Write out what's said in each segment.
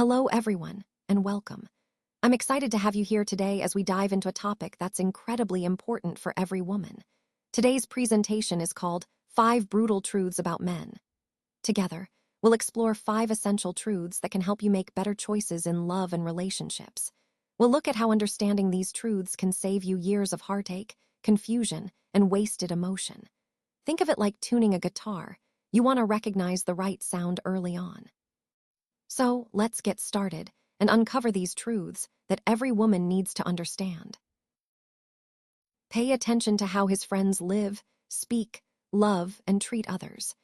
Hello, everyone, and welcome. I'm excited to have you here today as we dive into a topic that's incredibly important for every woman. Today's presentation is called 5 Brutal Truths About Men. Together, we'll explore 5 essential truths that can help you make better choices in love and relationships. We'll look at how understanding these truths can save you years of heartache, confusion, and wasted emotion. Think of it like tuning a guitar. You want to recognize the right sound early on. So, let's get started and uncover these truths that every woman needs to understand. Pay attention to how his friends live, speak, love, and treat others.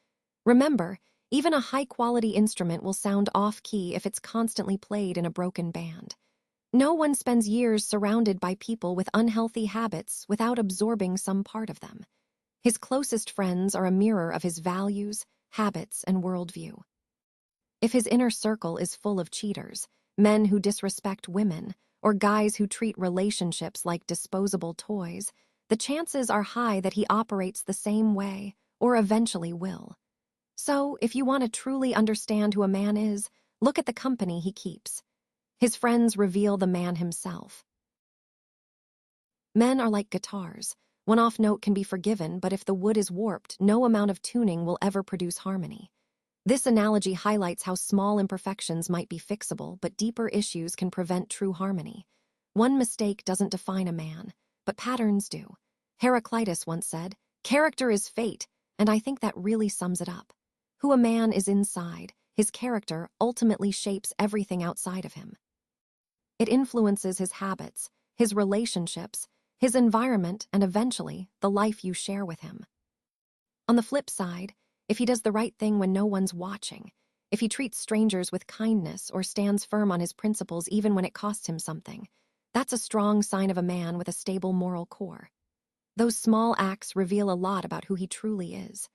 Remember, even a high-quality instrument will sound off-key if it's constantly played in a broken band. No one spends years surrounded by people with unhealthy habits without absorbing some part of them. His closest friends are a mirror of his values, habits, and worldview. If his inner circle is full of cheaters, men who disrespect women, or guys who treat relationships like disposable toys, the chances are high that he operates the same way, or eventually will. So, if you want to truly understand who a man is, look at the company he keeps. His friends reveal the man himself. Men are like guitars. One off note can be forgiven, but if the wood is warped, no amount of tuning will ever produce harmony. This analogy highlights how small imperfections might be fixable, but deeper issues can prevent true harmony. One mistake doesn't define a man, but patterns do. Heraclitus once said, "Character is fate," and I think that really sums it up. Who a man is inside, his character ultimately shapes everything outside of him. It influences his habits, his relationships, his environment, and eventually, the life you share with him. On the flip side, if he does the right thing when no one's watching, if he treats strangers with kindness or stands firm on his principles even when it costs him something, that's a strong sign of a man with a stable moral core. Those small acts reveal a lot about who he truly is.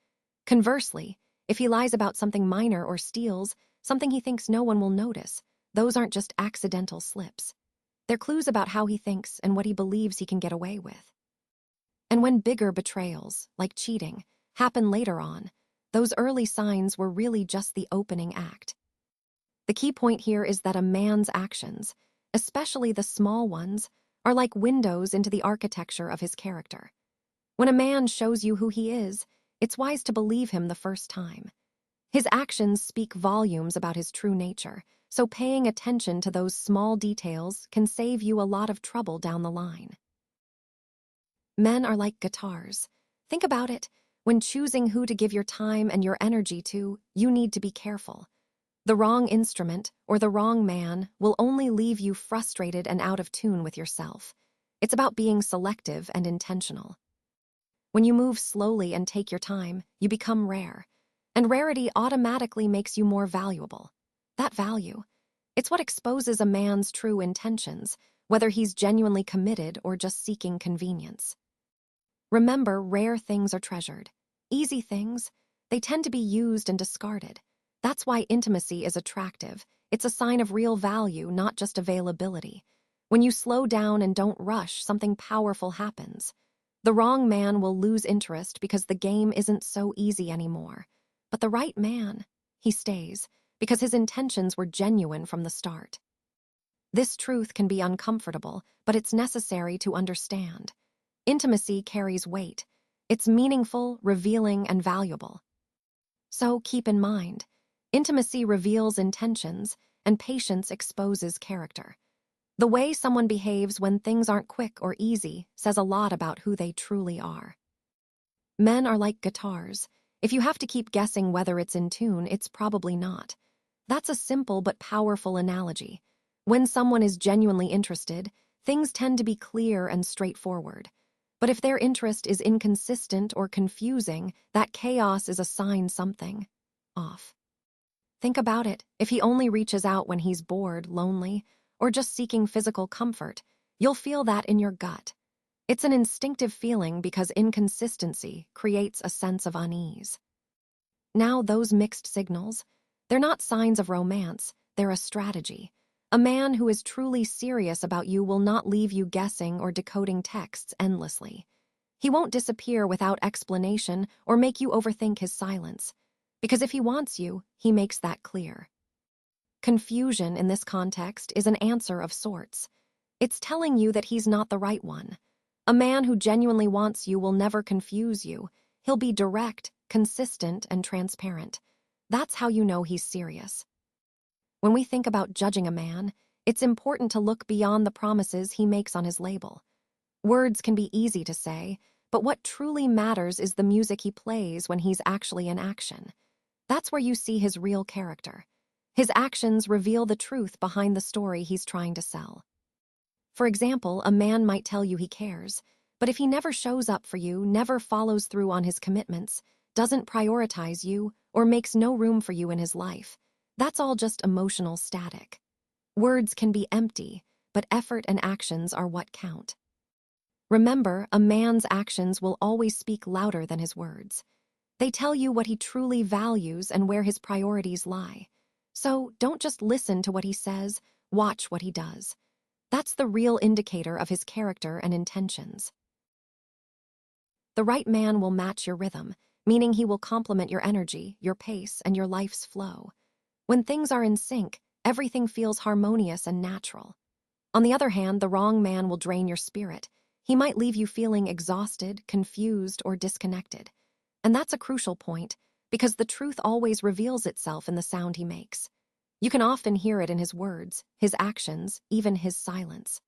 Conversely, if he lies about something minor or steals something he thinks no one will notice, those aren't just accidental slips. They're clues about how he thinks and what he believes he can get away with. And when bigger betrayals, like cheating, happen later on, those early signs were really just the opening act. The key point here is that a man's actions, especially the small ones, are like windows into the architecture of his character. When a man shows you who he is, it's wise to believe him the first time. His actions speak volumes about his true nature, so paying attention to those small details can save you a lot of trouble down the line. Men are like guitars. Think about it. When choosing who to give your time and your energy to, you need to be careful. The wrong instrument or the wrong man will only leave you frustrated and out of tune with yourself. It's about being selective and intentional. When you move slowly and take your time, you become rare. And rarity automatically makes you more valuable. That value, it's what exposes a man's true intentions, whether he's genuinely committed or just seeking convenience. Remember, rare things are treasured. Easy things, they tend to be used and discarded. That's why intimacy is attractive. It's a sign of real value, not just availability. When you slow down and don't rush, something powerful happens. The wrong man will lose interest because the game isn't so easy anymore. But the right man, he stays, because his intentions were genuine from the start. This truth can be uncomfortable, but it's necessary to understand. Intimacy carries weight. It's meaningful, revealing, and valuable. So keep in mind, intimacy reveals intentions, and patience exposes character. The way someone behaves when things aren't quick or easy says a lot about who they truly are. Men are like guitars. If you have to keep guessing whether it's in tune, it's probably not. That's a simple but powerful analogy. When someone is genuinely interested, things tend to be clear and straightforward. But if their interest is inconsistent or confusing, that chaos is a sign something off. Think about it. If he only reaches out when he's bored, lonely, or just seeking physical comfort, you'll feel that in your gut. It's an instinctive feeling because inconsistency creates a sense of unease. Now, those mixed signals, they're not signs of romance, they're a strategy. A man who is truly serious about you will not leave you guessing or decoding texts endlessly. He won't disappear without explanation or make you overthink his silence. Because if he wants you, he makes that clear. Confusion in this context is an answer of sorts. It's telling you that he's not the right one. A man who genuinely wants you will never confuse you. He'll be direct, consistent, and transparent. That's how you know he's serious. When we think about judging a man, it's important to look beyond the promises he makes on his label. Words can be easy to say, but what truly matters is the music he plays when he's actually in action. That's where you see his real character. His actions reveal the truth behind the story he's trying to sell. For example, a man might tell you he cares, but if he never shows up for you, never follows through on his commitments, doesn't prioritize you, or makes no room for you in his life, that's all just emotional static. Words can be empty, but effort and actions are what count. Remember, a man's actions will always speak louder than his words. They tell you what he truly values and where his priorities lie. So don't just listen to what he says, watch what he does. That's the real indicator of his character and intentions. The right man will match your rhythm, meaning he will complement your energy, your pace, and your life's flow. When things are in sync, everything feels harmonious and natural. On the other hand, the wrong man will drain your spirit. He might leave you feeling exhausted, confused, or disconnected. And that's a crucial point, because the truth always reveals itself in the sound he makes. You can often hear it in his words, his actions, even his silence.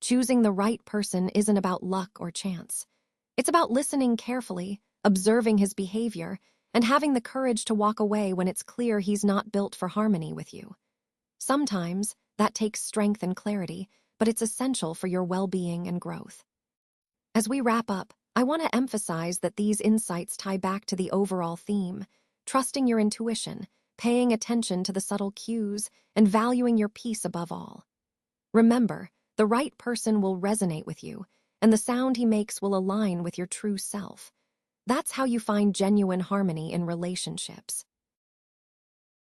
Choosing the right person isn't about luck or chance. It's about listening carefully, observing his behavior, and having the courage to walk away when it's clear he's not built for harmony with you. Sometimes that takes strength and clarity, but it's essential for your well-being and growth. As we wrap up, I want to emphasize that these insights tie back to the overall theme: trusting your intuition, paying attention to the subtle cues, and valuing your peace above all. Remember, the right person will resonate with you, and the sound he makes will align with your true self. That's how you find genuine harmony in relationships.